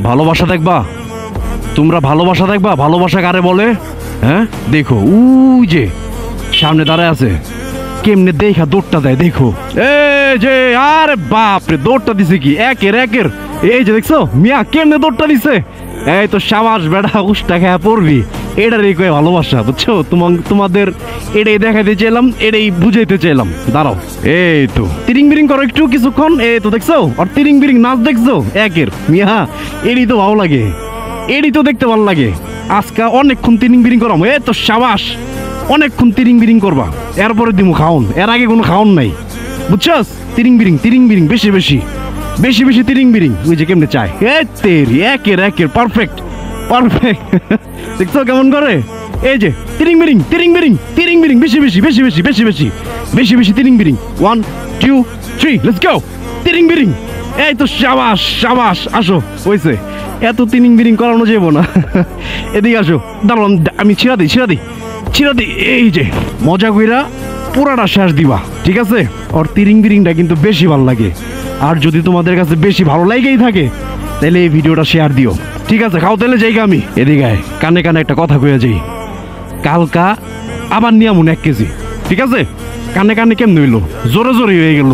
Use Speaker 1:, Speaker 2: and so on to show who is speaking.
Speaker 1: ভালোবাসা দেখবা, তোমরা ভালোবাসা দেখবা? ভালোবাসা কারে বলে? হ্যাঁ দেখো উই যে সামনে দাঁড়ায় আছে, কেমনে দেখা দৌড়টা দেয় দেখো। এই যে আরে বাপ রে, দৌড়টা দিছে কি একের একের। এই যে দেখছো মিয়া কেমনে দৌড়টা দিছে। এই তো সাবাস বেড়া, উষ্টা খেয়া পড়বি। এটারই কয়ে ভালোবাসা, বুঝছো? তোমাদের এটাই দেখাইতে চাইলাম, এটাই বুঝাইতে চাইলাম। দাঁড়াও, এই তো তিরিং বিরিং করো একটু কিছুক্ষণ। এই তো দেখছো আর তিরিং বিরিং নাচ দেখছো একের মিয়া, এরই তো ভালো লাগে, এরই তো দেখতে ভালো লাগে। আজকে অনেকক্ষণ তিরিং বিরিং করাম। এই তো সাবাস, অনেকক্ষণ তিরিং বিরিং করবা, এরপরে দিমু খাওন। এর আগে কোনো খাওন নাই, বুঝছস? তিরিং বিরিং বেশি বেশি বেশি বেশি তিরিং বিরিং। ওই যে কেমনে চায়, এ তেরি একের একের পারফেক্ট পারফেক্ট। দেখছো কেমন করে? এই যে তিরিং বিরিং বেশি বেশি বেশি বেশি বেশি বেশি বেশি বেশি তিরিং বিরিং। 1 2 3 লেটস গো তিরিং বিরিং। এই তো সাবাস সাবাস, আসো হইছে। এত তিরিং বিরিং করানো যাবো না। এদিকে আসো, দাঁড়ান আমি ছিড়া দিই। এই যে মজা কইরা পুরাটা শেষ দিবা, ঠিক আছে? আর তিরিং বিরিংটা কিন্তু বেশি ভালো লাগে। আর যদি তোমাদের কাছে বেশি ভালো লাগেই থাকে তাহলে এই ভিডিওটা শেয়ার দিও, ঠিক আছে? খাও তাহলে যাই আমি। এদিকে কানে কানে একটা কথা কইয়া যাই, কালকা আবার নিয়ামুন 1 কেজি, ঠিক আছে? কানে কানে কেমন হইলো, জোরে জোরে হয়ে গেল।